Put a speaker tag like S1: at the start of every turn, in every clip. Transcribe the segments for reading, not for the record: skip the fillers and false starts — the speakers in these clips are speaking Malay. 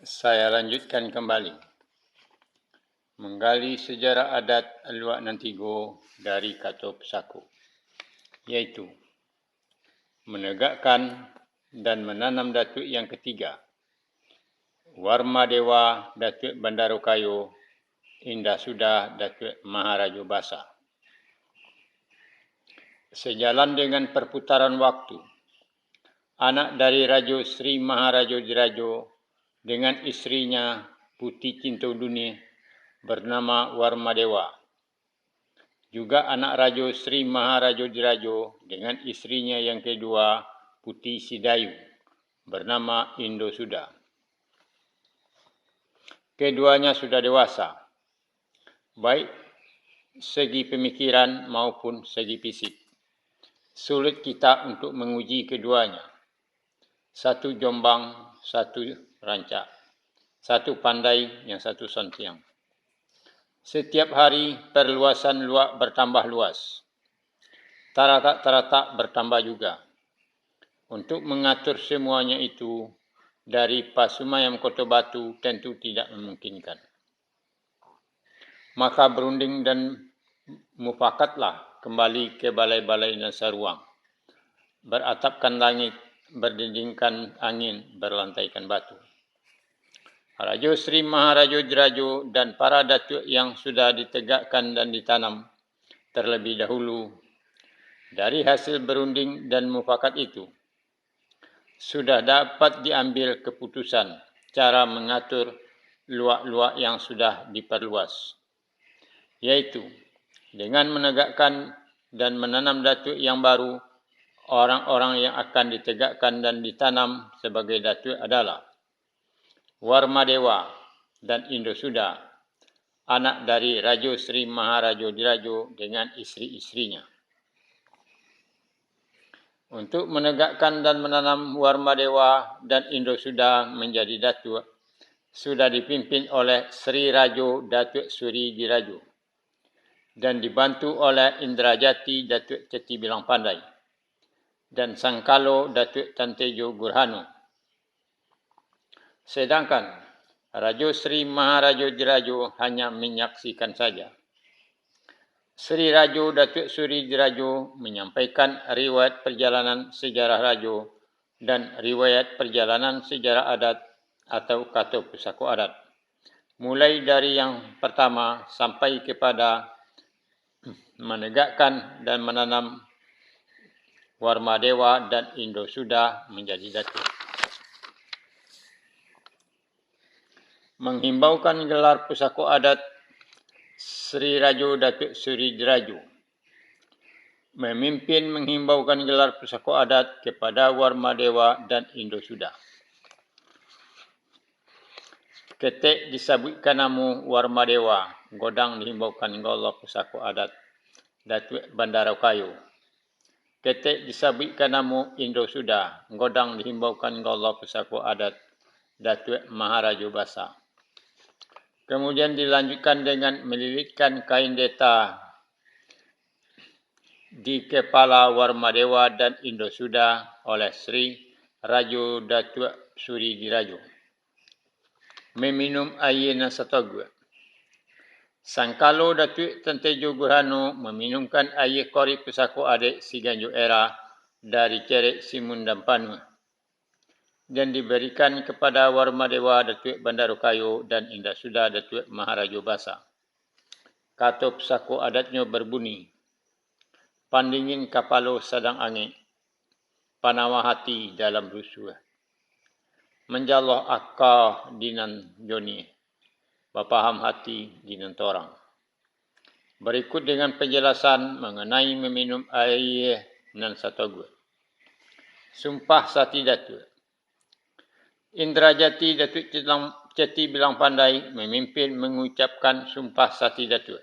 S1: Saya lanjutkan kembali. Menggali sejarah adat Luak Nantigo dari Kato Pesako, iaitu menegakkan dan menanam Datuk yang ketiga, Warma Dewa Datuk Bandarokayo, Indah Sudah Datuk Maharaja Basa. Sejalan dengan perputaran waktu, anak dari Raja Sri Maharaja Dirajo dengan isterinya Putih Cinta Dunia bernama Warma Dewa. Juga anak Raja Sri Maharaja Dirajo dengan isterinya yang kedua Putih Sidayu bernama Indo Sudah. Keduanya sudah dewasa, baik segi pemikiran maupun segi fisik. Sulit kita untuk menguji keduanya. Satu jombang, satu rancak. Satu pandai, yang satu sontiang. Setiap hari perluasan luak bertambah luas. Taratak-taratak bertambah juga. Untuk mengatur semuanya itu dari Pasumayam Kota Batu tentu tidak memungkinkan. Maka berunding dan mufakatlah kembali ke balai-balai dan saruang. Beratapkan langit, berdindingkan angin, berlantaikan batu. Raja Sri Maharaja Dirajo dan para datuk yang sudah ditegakkan dan ditanam terlebih dahulu. Dari hasil berunding dan mufakat itu, sudah dapat diambil keputusan cara mengatur luak-luak yang sudah diperluas, yaitu dengan menegakkan dan menanam datuk yang baru. Orang-orang yang akan ditegakkan dan ditanam sebagai datuk adalah Warma Dewa dan Indo Sudah, anak dari Raja Sri Maharaja Dirajo dengan isteri-isterinya. Untuk menegakkan dan menanam Warma Dewa dan Indo Sudah menjadi datuk, sudah dipimpin oleh Sri Rajo Datuk Suri Dirajo dan dibantu oleh Indrajati Datuk Ceti Bilang Pandai dan Sangkalo Datuk Tan Tejo Gurhanu. Sedangkan Raja Sri Maharaja Dirajo hanya menyaksikan saja. Sri Rajo Datuk Suri Dirajo menyampaikan riwayat perjalanan sejarah Rajo dan riwayat perjalanan sejarah adat atau Kato Pesako Adat. Mulai dari yang pertama sampai kepada menegakkan dan menanam Warma Dewa dan Indo Sudah menjadi datuk. Menghimbaukan gelar pusako adat Sri Rajo Datuk Suri Dirajo. Memimpin menghimbaukan gelar pusako adat kepada Warma Dewa dan Indo Sudah. Ketik disebutkan nama Warma Dewa, godang dihimbaukan gelar pusako adat Datuk Bandarokayo. Ketik disebutkan nama Indo Sudah, godang dihimbaukan gelar pusako adat Datuk Maharaja Basa. Kemudian dilanjutkan dengan melilitkan kain deta di kepala Warma Dewa dan Indo Sudah oleh Sri Rajo Datuk Suri Dirajo. Meminum air nasatogu. Sangkalo Datuk Tan Tejo Gurhanu meminumkan air kori pusako adik Siganjo Era dari Cerek Simun dan Panu dan diberikan kepada Warma Dewa Datuk Bandarokayo dan Indah Sudah Datuk Maharaja Basa. Kato pusako adatnya berbunyi, pandingin kapalo sadang angin, panawa hati dalam rusuh. Menjaloh akal dinan joni, bapaham hati dinan torang. Berikut dengan penjelasan mengenai meminum air nan satogu. Sumpah Sati Datuk. Indrajati Datuk Ceti Bilang Pandai memimpin mengucapkan Sumpah Sati Datuk.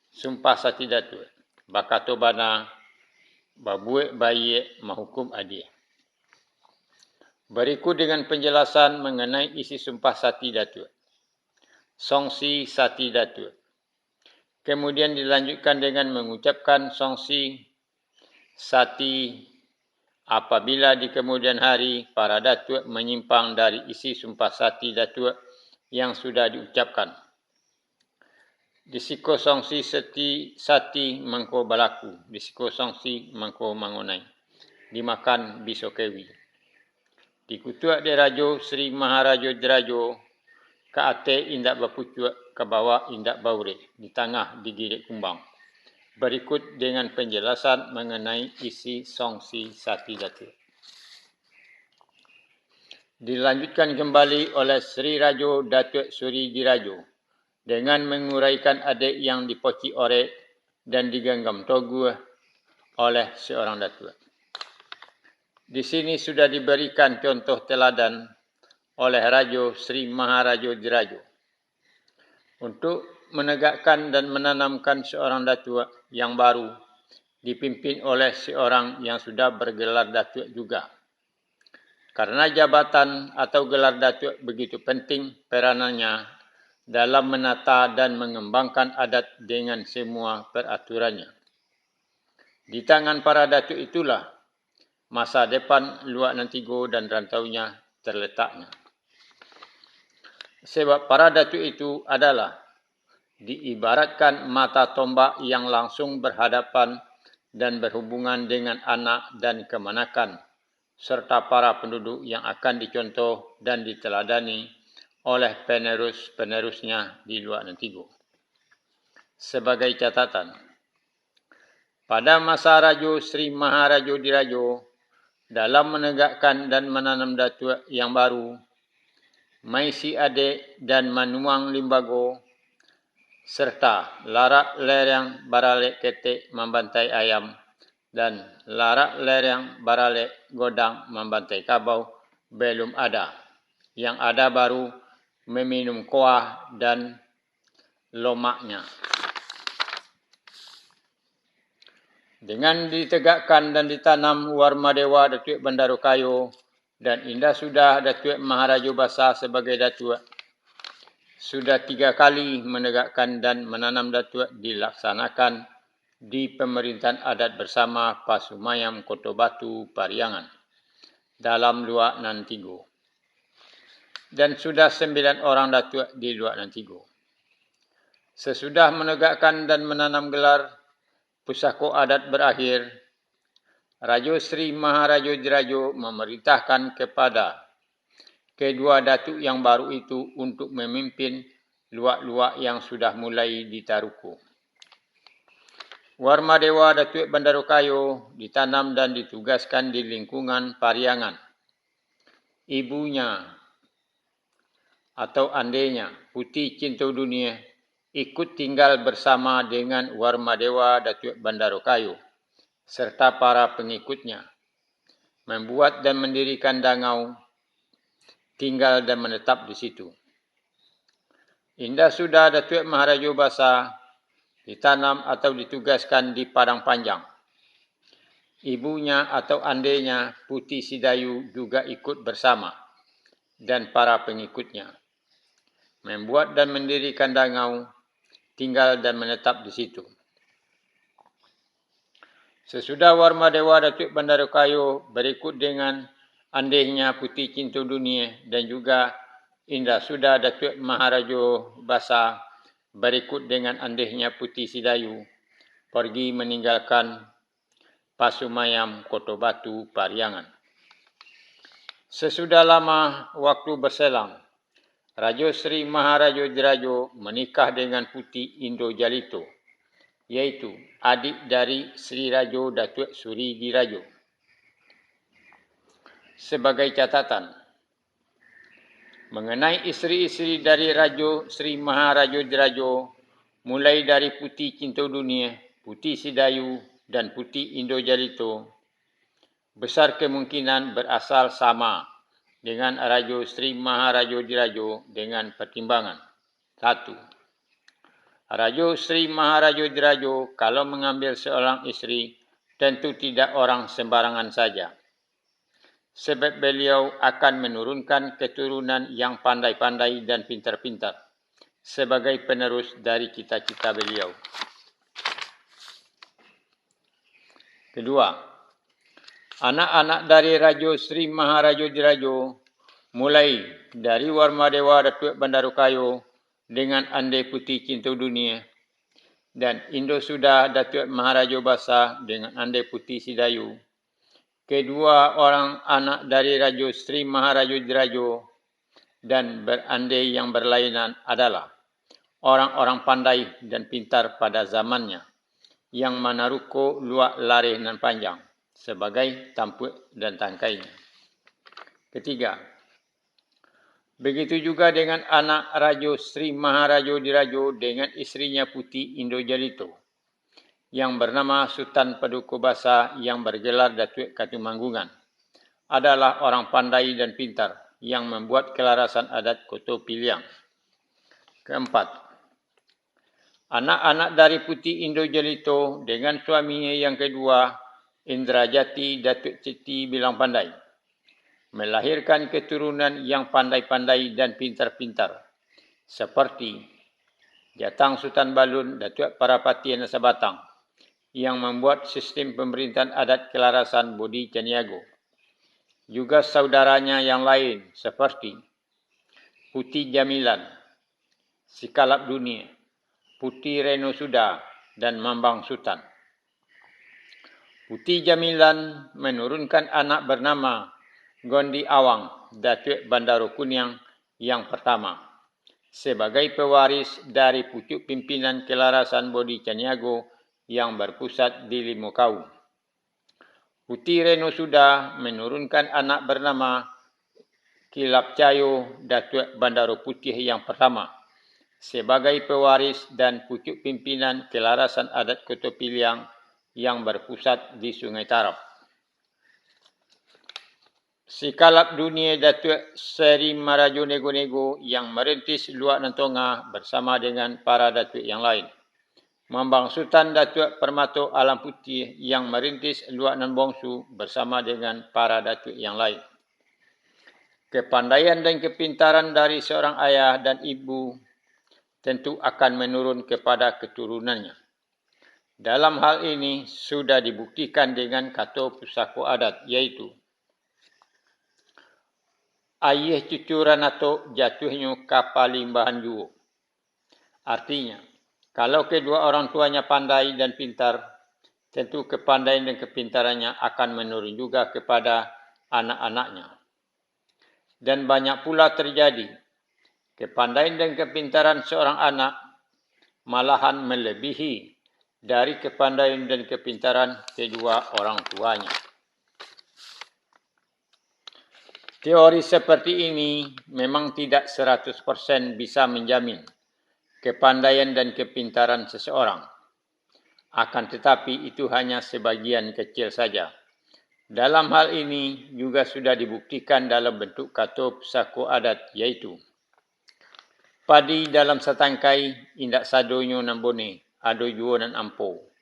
S1: Sumpah Sati Datuk. Bakato bana, babuik bayi, mahukum adil. Berikut dengan penjelasan mengenai isi Sumpah Sati Datuk. Songsi Sati Datuk. Kemudian dilanjutkan dengan mengucapkan Songsi Sati apabila di kemudian hari para datuk menyimpang dari isi sumpah sati datuk yang sudah diucapkan. Disiko songsi sati mangko balaku, disiko songsi mangko mangonai. Dimakan bisokewi. Dikutuak de Rajo Sri Maharajo Jerajo, ke ate indak berpucuak, ke bawah indak baure, di tengah digigit kumbang. Berikut dengan penjelasan mengenai isi songsi sati datuk. Dilanjutkan kembali oleh Sri Rajo Datuk Suri Dirajo dengan menguraikan adik yang dipoci orek dan digenggam togu oleh seorang datuk. Di sini sudah diberikan contoh teladan oleh Rajo Sri Maharajo Jerajo untuk menegakkan dan menanamkan seorang datuk yang baru dipimpin oleh seorang yang sudah bergelar datuk juga. Karena jabatan atau gelar datuk begitu penting peranannya dalam menata dan mengembangkan adat dengan semua peraturannya. Di tangan para datuk itulah masa depan Luak Nantigo dan rantaunya terletaknya. Sebab para datuk itu adalah diibaratkan mata tombak yang langsung berhadapan dan berhubungan dengan anak dan kemanakan, serta para penduduk yang akan dicontoh dan diteladani oleh penerus-penerusnya di Luak Nantigo. Sebagai catatan, pada masa Rajo Sri Maharajo Dirajo, dalam menegakkan dan menanam datuk yang baru, Maisi Adik dan Manuang Limbago, serta larak lereng baralek ketek membantai ayam dan larak lereng baralek godang membantai kabau belum ada. Yang ada baru meminum kuah dan lomaknya. Dengan ditegakkan dan ditanam Warma Dewa Datuk Bandarukayo dan Indah Sudah Datuk Maharajo Basa sebagai datuk, sudah 3 kali menegakkan dan menanam datuk dilaksanakan di pemerintahan adat bersama Pasumayam Kota Batu Pariangan dalam Luak Nantigo. Dan sudah 9 orang datuk di Luak Nantigo. Sesudah menegakkan dan menanam gelar pusako adat berakhir, Rajo Sri Maharajo Jerajo memerintahkan kepada kedua datuk yang baru itu untuk memimpin luak-luak yang sudah mulai ditaruku. Warma Dewa Datuk Bandarukayo ditanam dan ditugaskan di lingkungan Pariangan. Ibunya atau andenya, Putih Cinta Dunia, ikut tinggal bersama dengan Warma Dewa Datuk Bandarukayo serta para pengikutnya, membuat dan mendirikan dangau, tinggal dan menetap di situ. Indah Sudah Datuk Maharajo Basa ditanam atau ditugaskan di Padang Panjang. Ibunya atau andenya, Putih Sidayu, juga ikut bersama dan para pengikutnya, membuat dan mendirikan dangau, tinggal dan menetap di situ. Sesudah Warma Dewa Datuk Bandarukayo berikut dengan andehnya Putih Cinta Dunia dan juga Indah Sudah Datuk Maharajo Basa berikut dengan andehnya Putih Sidayu pergi meninggalkan Pasumayam Kota Batu Pariangan. Sesudah lama waktu berselang, Rajo Sri Maharajo Jerajo menikah dengan Putih Indo Jalito, iaitu adik dari Sri Rajo Datuk Suri Dirajo. Sebagai catatan, mengenai isteri-isteri dari Rajo Sri Maharajo Jerajo, mulai dari Putih Cinta Dunia, Putih Sidayu dan Putih Indo Jalito, besar kemungkinan berasal sama dengan Rajo Sri Maharajo Jerajo dengan pertimbangan. 1. Rajo Sri Maharajo Jerajo kalau mengambil seorang isteri tentu tidak orang sembarangan saja. Sebab beliau akan menurunkan keturunan yang pandai-pandai dan pintar-pintar sebagai penerus dari cita-cita beliau. Kedua, Anak-anak dari Rajo Sri Maharajo Dirajo, mulai dari Warmadewa Datuk Bandarukayo dengan Andai Putih Cinta Dunia, dan Indo Sudah Datuk Maharajo Basa dengan Andai Putih Sidayu. Kedua orang anak dari Rajo Sri Maharajo Dirajo dan berandai yang berlainan adalah orang-orang pandai dan pintar pada zamannya, yang menaruhko luak larih nan panjang sebagai tampuk dan tangkainya. Ketiga, begitu juga dengan anak Rajo Sri Maharajo Dirajo dengan isterinya Putih Indo Jalito, yang bernama Sultan Paduka Basa yang bergelar Datuk Katumanggungan, adalah orang pandai dan pintar yang membuat kelarasan adat Koto Piliang. Keempat, anak-anak dari Putih Indo Jalito dengan suaminya yang kedua, Indrajati Datuk Siti Bilang Pandai, melahirkan keturunan yang pandai-pandai dan pintar-pintar, seperti Jatang Sultan Balun Datuk Parapati Nasabatang, yang membuat sistem pemerintahan adat kelarasan Bodi Caniago. Juga saudaranya yang lain seperti Putih Jamilan, Sikalap Dunia, Putih Reno Suda, dan Mambang Sultan. Putih Jamilan menurunkan anak bernama Gondi Awang Datuk Bandaro Kuniang yang pertama, sebagai pewaris dari pucuk pimpinan kelarasan Bodi Caniago yang berpusat di Limokau. Putih Reno Suda menurunkan anak bernama Kilap Cayo Datuk Bandaro Putih yang pertama, sebagai pewaris dan pucuk pimpinan kelarasan adat Koto Piliang yang berpusat di Sungai Tarap. Sikalap Dunia Datuk Seri Marajo Nego-Nego yang merintis luak Nantonga bersama dengan para datuk yang lain. Mambang Sultan Datuk Permato Alam Putih yang merintis luak Nan Bongsu bersama dengan para datuk yang lain. Kepandaian dan kepintaran dari seorang ayah dan ibu tentu akan menurun kepada keturunannya. Dalam hal ini sudah dibuktikan dengan kata pusaka adat, iaitu ayah cucu ranato jatuhnya kapal limbahan juo. Artinya, kalau kedua orang tuanya pandai dan pintar, tentu kepandaian dan kepintarannya akan menurun juga kepada anak-anaknya. Dan banyak pula terjadi, kepandaian dan kepintaran seorang anak malahan melebihi dari kepandaian dan kepintaran kedua orang tuanya. Teori seperti ini memang tidak 100% bisa menjamin kepandaian dan kepintaran seseorang. Akan tetapi itu hanya sebagian kecil saja. Dalam hal ini juga sudah dibuktikan dalam bentuk kata pusaka adat, iaitu padi dalam setangkai indak sadonyo nambone, ado juo nan ampo.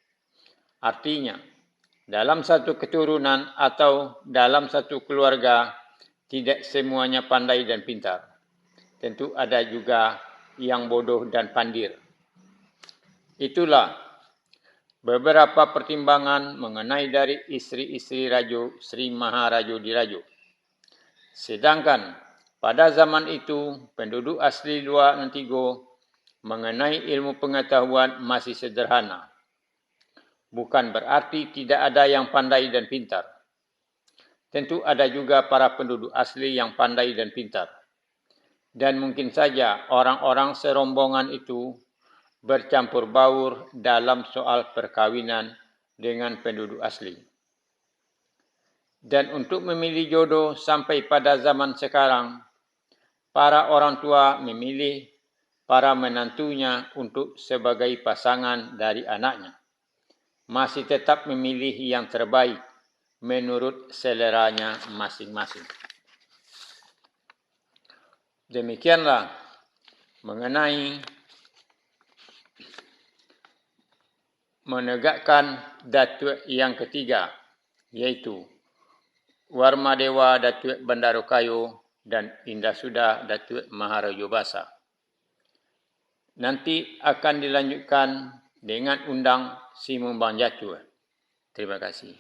S1: Artinya, dalam satu keturunan atau dalam satu keluarga, tidak semuanya pandai dan pintar. Tentu ada juga yang bodoh dan pandir. Itulah beberapa pertimbangan mengenai dari isteri-isteri Rajo Sri Maharajo Dirajo. Sedangkan pada zaman itu, penduduk asli luar Nantigo mengenai ilmu pengetahuan masih sederhana. Bukan berarti tidak ada yang pandai dan pintar. Tentu ada juga para penduduk asli yang pandai dan pintar. Dan mungkin saja orang-orang serombongan itu bercampur baur dalam soal perkawinan dengan penduduk asli. Dan untuk memilih jodoh sampai pada zaman sekarang, para orang tua memilih para menantunya untuk sebagai pasangan dari anaknya. Masih tetap memilih yang terbaik menurut seleranya masing-masing. Demikianlah mengenai menegakkan Datuk yang ketiga, yaitu Warmadewa Datuk Bandarukayo dan Indah Sudah Datuk Maharajo Basa. Nanti akan dilanjutkan dengan undang Si Mumbang Jatuh. Terima kasih.